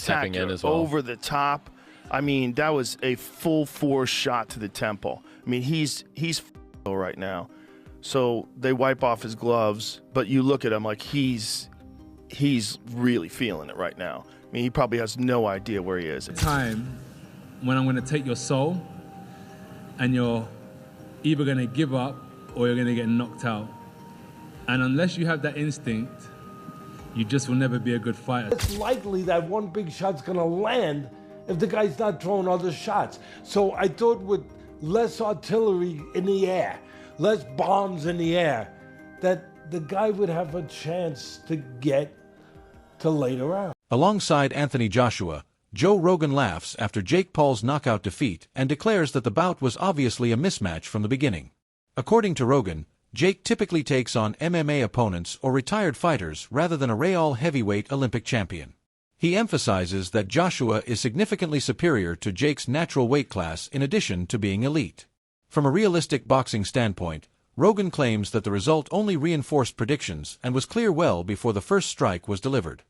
stepping in spectacular, as well. over the top. I mean, that was a full force shot to the temple. I mean, he's right now. So they wipe off his gloves, but you look at him like he's really feeling it right now. I mean, he probably has no idea where he is. Time when I'm going to take your soul, and you're either going to give up or you're going to get knocked out. And unless you have that instinct, you just will never be a good fighter. It's likely that one big shot's going to land if the guy's not throwing other shots. So I thought with less artillery in the air, less bombs in the air, that the guy would have a chance to get to later round. Alongside Anthony Joshua, Joe Rogan laughs after Jake Paul's knockout defeat and declares that the bout was obviously a mismatch from the beginning. According to Rogan, Jake typically takes on MMA opponents or retired fighters rather than a Real heavyweight Olympic champion. He emphasizes that Joshua is significantly superior to Jake's natural weight class in addition to being elite. From a realistic boxing standpoint, Rogan claims that the result only reinforced predictions and was clear well before the first strike was delivered.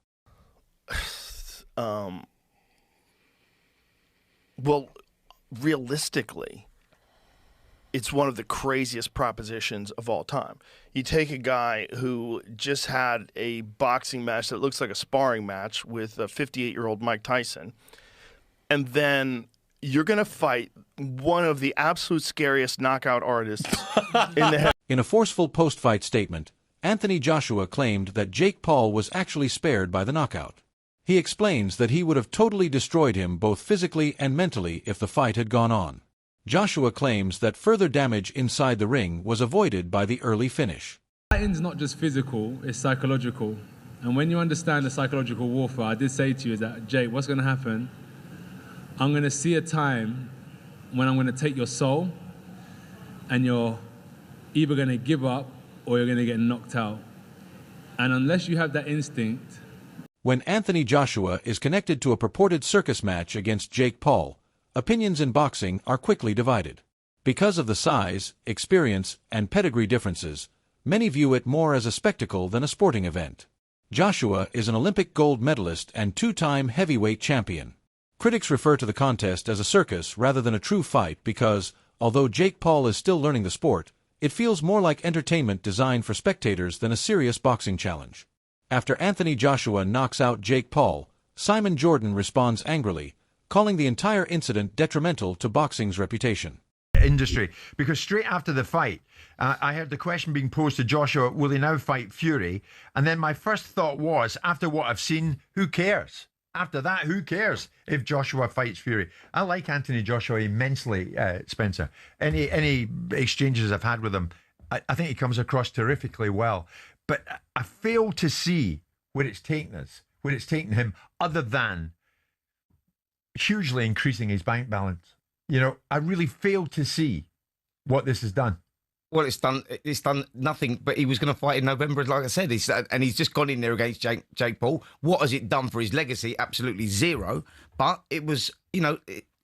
Well, realistically, it's one of the craziest propositions of all time. You take a guy who just had a boxing match that looks like a sparring match with a 58-year-old Mike Tyson, and then you're going to fight one of the absolute scariest knockout artists in the head. In a forceful post-fight statement, Anthony Joshua claimed that Jake Paul was actually spared by the knockout. He explains that he would have totally destroyed him both physically and mentally if the fight had gone on. Joshua claims that further damage inside the ring was avoided by the early finish. Fighting's not just physical, it's psychological. And when you understand the psychological warfare, I did say to you that, Jake, what's going to happen? I'm going to see a time when I'm going to take your soul, and you're either going to give up or you're going to get knocked out. And unless you have that instinct... When Anthony Joshua is connected to a purported circus match against Jake Paul, opinions in boxing are quickly divided. Because of the size, experience, and pedigree differences, many view it more as a spectacle than a sporting event. Joshua is an Olympic gold medalist and two-time heavyweight champion. Critics refer to the contest as a circus rather than a true fight because, although Jake Paul is still learning the sport, it feels more like entertainment designed for spectators than a serious boxing challenge. After Anthony Joshua knocks out Jake Paul, Simon Jordan responds angrily, calling the entire incident detrimental to boxing's reputation. Industry, because straight after the fight, I heard the question being posed to Joshua, will he now fight Fury? And then my first thought was, after what I've seen, who cares? After that, who cares if Joshua fights Fury? I like Anthony Joshua immensely, Spencer. Any exchanges I've had with him, I think he comes across terrifically well. But I fail to see where it's taken us, where it's taken him, other than hugely increasing his bank balance. You know, I really fail to see what this has done. Well, it's done nothing, but he was going to fight in November, like I said, and he's just gone in there against Jake Paul. What has it done for his legacy? Absolutely zero. But it was, you know,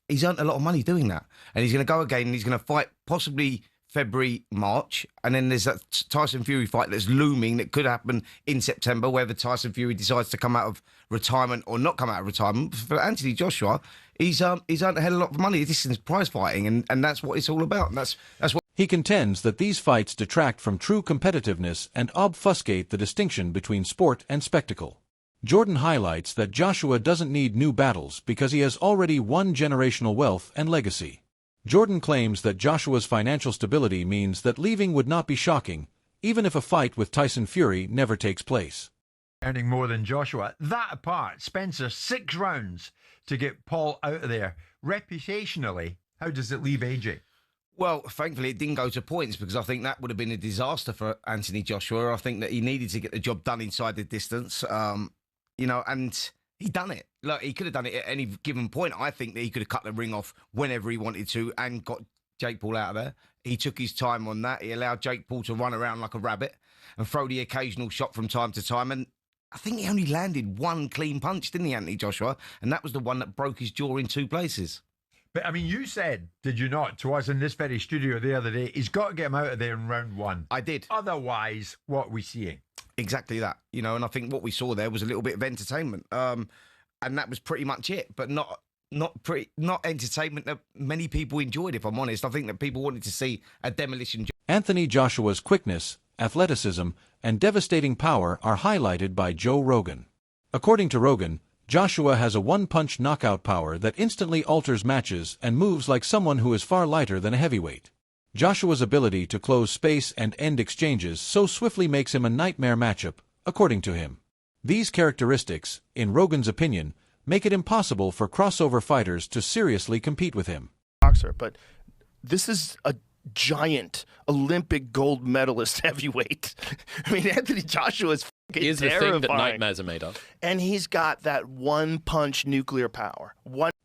he's earned a lot of money doing that. And he's going to go again, and he's going to fight possibly February, March, and then there's that Tyson Fury fight that's looming that could happen in September, whether Tyson Fury decides to come out of retirement or not come out of retirement. For Anthony Joshua, he's earned a hell of a lot of money. This is prize fighting, and that's what it's all about. And that's what he contends that these fights detract from true competitiveness and obfuscate the distinction between sport and spectacle. Jordan highlights that Joshua doesn't need new battles because he has already won generational wealth and legacy. Jordan claims that Joshua's financial stability means that leaving would not be shocking, even if a fight with Tyson Fury never takes place. Earning more than Joshua. That apart, Spencer, 6 rounds to get Paul out of there. Reputationally, how does it leave AJ? Well, thankfully it didn't go to points, because I think that would have been a disaster for Anthony Joshua. I think that he needed to get the job done inside the distance, you know, and he done it. Look, he could have done it at any given point. I think that he could have cut the ring off whenever he wanted to and got Jake Paul out of there. He took his time on that. He allowed Jake Paul to run around like a rabbit and throw the occasional shot from time to time. And I think he only landed one clean punch, didn't he, Anthony Joshua? And that was the one that broke his jaw in 2 places. But, I mean, you said, did you not, to us in this very studio the other day, he's got to get him out of there in round 1. I did. Otherwise, what are we seeing? Exactly that. You know, and I think what we saw there was a little bit of entertainment. and that was pretty much it. But not entertainment that many people enjoyed, if I'm honest. I think that people wanted to see a demolition. Anthony Joshua's quickness, athleticism, and devastating power are highlighted by Joe Rogan. According to Rogan, Joshua has a one-punch knockout power that instantly alters matches and moves like someone who is far lighter than a heavyweight. Joshua's ability to close space and end exchanges so swiftly makes him a nightmare matchup, according to him. These characteristics, in Rogan's opinion, make it impossible for crossover fighters to seriously compete with him. Boxer, but this is a giant Olympic gold medalist heavyweight. I mean, Anthony Joshua is fucking Here's the terrifying. thing that nightmares are made of. And he's got that one-punch nuclear power.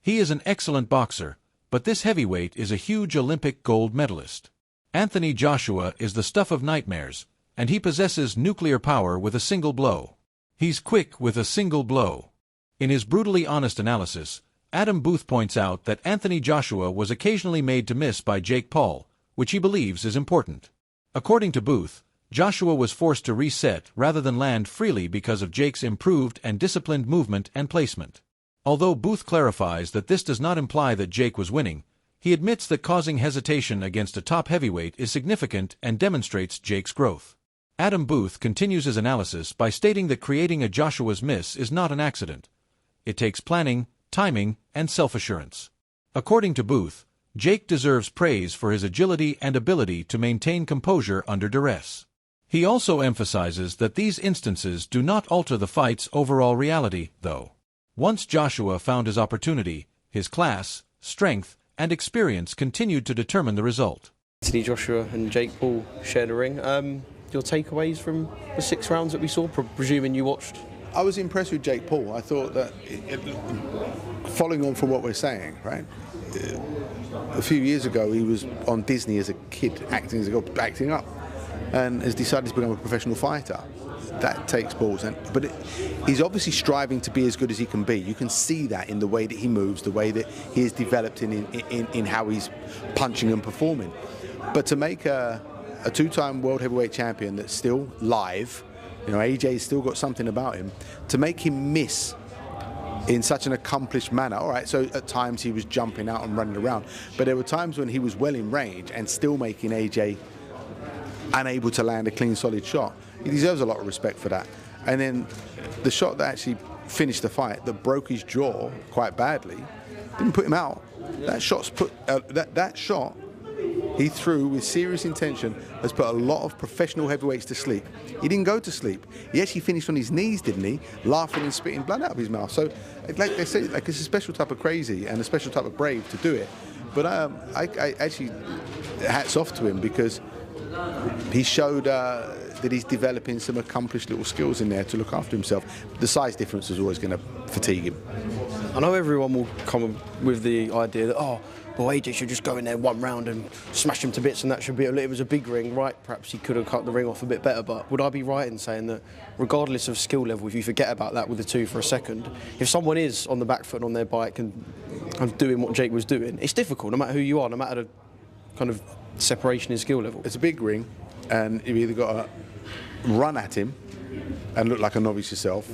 He is an excellent boxer, but this heavyweight is a huge Olympic gold medalist. Anthony Joshua is the stuff of nightmares, and he possesses nuclear power with a single blow. He's quick with a single blow. In his brutally honest analysis, Adam Booth points out that Anthony Joshua was occasionally made to miss by Jake Paul, which he believes is important. According to Booth, Joshua was forced to reset rather than land freely because of Jake's improved and disciplined movement and placement. Although Booth clarifies that this does not imply that Jake was winning, he admits that causing hesitation against a top heavyweight is significant and demonstrates Jake's growth. Adam Booth continues his analysis by stating that creating a Joshua's miss is not an accident. It takes planning, timing, and self-assurance. According to Booth, Jake deserves praise for his agility and ability to maintain composure under duress. He also emphasizes that these instances do not alter the fight's overall reality, though. Once Joshua found his opportunity, his class, strength, and experience continued to determine the result. Anthony Joshua and Jake Paul shared a ring. Your takeaways from the 6 rounds that we saw, presuming you watched? I was impressed with Jake Paul. I thought that, following on from what we're saying, right? A few years ago, he was on Disney as a kid, acting up, and has decided to become a professional fighter. That takes balls, but he's obviously striving to be as good as he can be. You can see that in the way that he moves, the way that he is developed in how he's punching and performing. But to make a 2-time world heavyweight champion that's still live, you know, AJ's still got something about him, to make him miss in such an accomplished manner. All right, so at times he was jumping out and running around, but there were times when he was well in range and still making AJ unable to land a clean, solid shot. He deserves a lot of respect for that. And then the shot that actually finished the fight, that broke his jaw quite badly, didn't put him out. That shot's that shot he threw with serious intention has put a lot of professional heavyweights to sleep. He didn't go to sleep. He actually finished on his knees, didn't he? Laughing and spitting blood out of his mouth. So, like they say, like it's a special type of crazy and a special type of brave to do it. But I actually, hats off to him, because he showed that he's developing some accomplished little skills in there to look after himself. The size difference is always going to fatigue him. I know everyone will come with the idea that, well, AJ should just go in there 1 round and smash him to bits, and that should be it was a big ring, right? Perhaps he could have cut the ring off a bit better, but would I be right in saying that regardless of skill level, if you forget about that with the 2 for a second, if someone is on the back foot and on their bike and doing what Jake was doing, it's difficult, no matter who you are, no matter the kind of separation in skill level. It's a big ring, and you've either got to run at him and look like a novice yourself,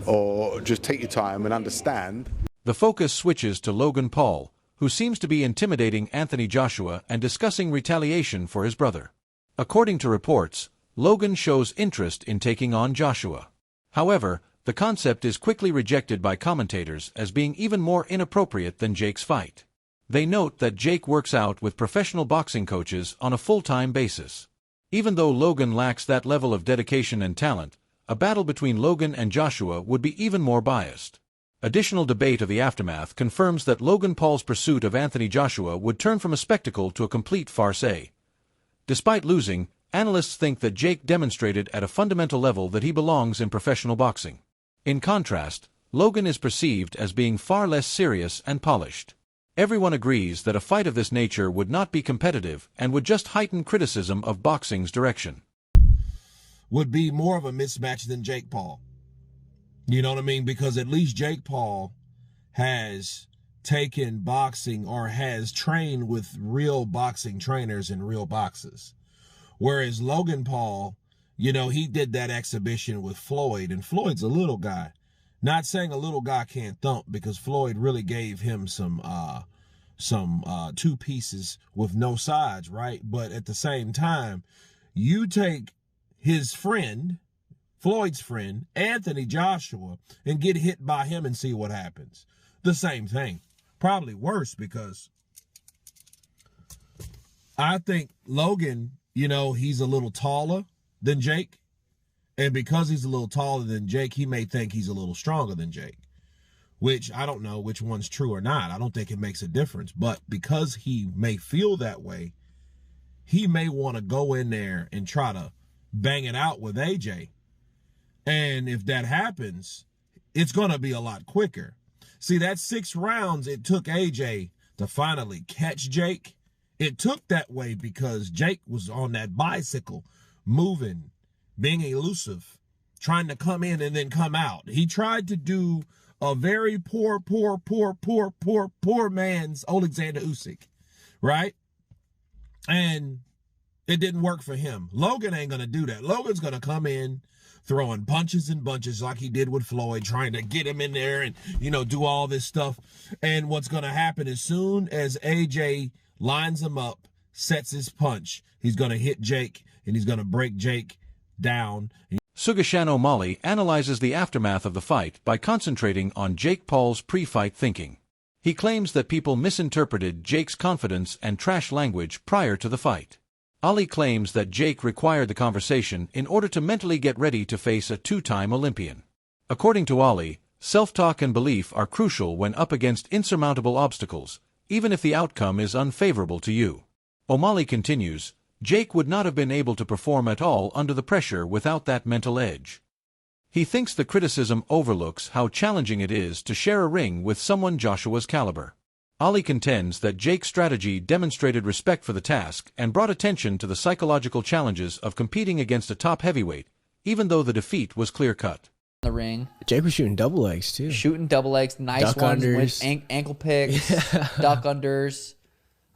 or just take your time and understand. The focus switches to Logan Paul, who seems to be intimidating Anthony Joshua and discussing retaliation for his brother. According to reports, Logan shows interest in taking on Joshua. However, the concept is quickly rejected by commentators as being even more inappropriate than Jake's fight. They note that Jake works out with professional boxing coaches on a full-time basis. Even though Logan lacks that level of dedication and talent, a battle between Logan and Joshua would be even more biased. Additional debate of the aftermath confirms that Logan Paul's pursuit of Anthony Joshua would turn from a spectacle to a complete farce. Despite losing, analysts think that Jake demonstrated at a fundamental level that he belongs in professional boxing. In contrast, Logan is perceived as being far less serious and polished. Everyone agrees that a fight of this nature would not be competitive and would just heighten criticism of boxing's direction. Would be more of a mismatch than Jake Paul. You know what I mean? Because at least Jake Paul has taken boxing, or has trained with real boxing trainers in real boxes. Whereas Logan Paul, you know, he did that exhibition with Floyd, and Floyd's a little guy. Not saying a little guy can't thump, because Floyd really gave him some two pieces with no sides, right? But at the same time, you take his friend, Floyd's friend, Anthony Joshua, and get hit by him and see what happens. The same thing. Probably worse, because I think Logan, he's a little taller than Jake. And because he's a little taller than Jake, he may think he's a little stronger than Jake. Which I don't know which one's true or not. I don't think it makes a difference. But because he may feel that way, he may want to go in there and try to bang it out with AJ. And if that happens, it's going to be a lot quicker. See, that 6 rounds it took AJ to finally catch Jake. It took that way because Jake was on that bicycle, moving, being elusive, trying to come in and then come out. He tried to do a very poor man's Alexander Usyk, right? And it didn't work for him. Logan ain't going to do that. Logan's going to come in throwing punches and bunches like he did with Floyd, trying to get him in there and, do all this stuff. And what's going to happen as soon as AJ lines him up, sets his punch, he's going to hit Jake and he's going to break Jake down. Sugashan O'Malley analyzes the aftermath of the fight by concentrating on Jake Paul's pre-fight thinking. He claims that people misinterpreted Jake's confidence and trash language prior to the fight. Ali claims that Jake required the conversation in order to mentally get ready to face a 2-time Olympian. According to Ali, self-talk and belief are crucial when up against insurmountable obstacles, even if the outcome is unfavorable to you. O'Malley continues, Jake would not have been able to perform at all under the pressure without that mental edge. He thinks the criticism overlooks how challenging it is to share a ring with someone Joshua's caliber. Ali contends that Jake's strategy demonstrated respect for the task and brought attention to the psychological challenges of competing against a top heavyweight, even though the defeat was clear-cut. The ring. Jake was shooting double legs too. Shooting double legs, nice duck ones unders. with ankle picks, duck unders.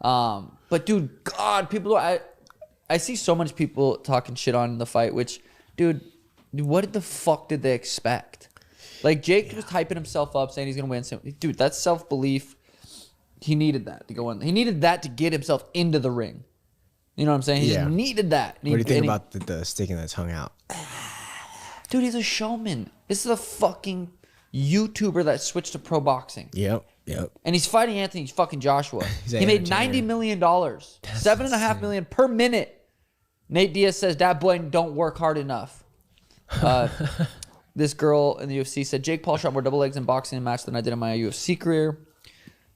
But dude, God, I see so much people talking shit on the fight, which, dude, what the fuck did they expect? Like, Jake was hyping himself up, saying he's going to win. So, dude, that's self-belief. He needed that to go in. He needed that to get himself into the ring. You know what I'm saying? He just needed that. What do you think about the sticking that tongue out? Dude, he's a showman. This is a fucking YouTuber that switched to pro boxing. Yep. And he's fighting Anthony fucking Joshua. He's He made $90 million. $7.5 million per minute. Nate Diaz says, that boy don't work hard enough. This girl in the UFC said, Jake Paul shot more double legs in boxing match than I did in my UFC career.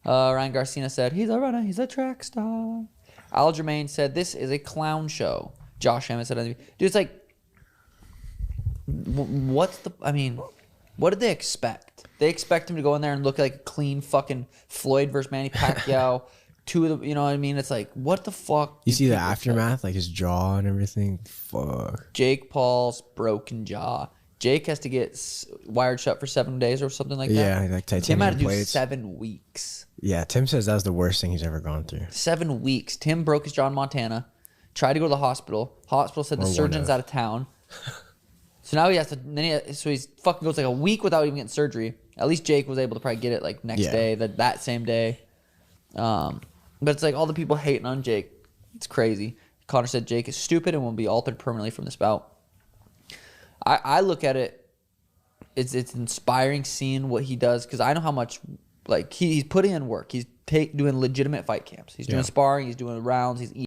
Ryan Garcia said, he's a runner, he's a track star. Aljamain said, this is a clown show. Josh Hammond said, dude, it's like, what did they expect? They expect him to go in there and look like a clean fucking Floyd versus Manny Pacquiao. Two of the, you know what I mean? It's like, what the fuck? You see the aftermath, like his jaw and everything? Fuck. Jake Paul's broken jaw. Jake has to get wired shut for 7 days or something like that. Yeah, like titanium Tim had to do plates. 7 weeks. Yeah, Tim says that was the worst thing he's ever gone through. 7 weeks. Tim broke his jaw in Montana. Tried to go to the hospital. Hospital said the surgeon's out of town. So now he has to. So he's fucking goes like a week without even getting surgery. At least Jake was able to probably get it like next day, that same day. But it's like all the people hating on Jake. It's crazy. Connor said Jake is stupid and will be altered permanently from this bout. I look at it. It's inspiring seeing what he does because I know how much like he's putting in work. He's doing legitimate fight camps. He's doing sparring. He's doing rounds. He's eating.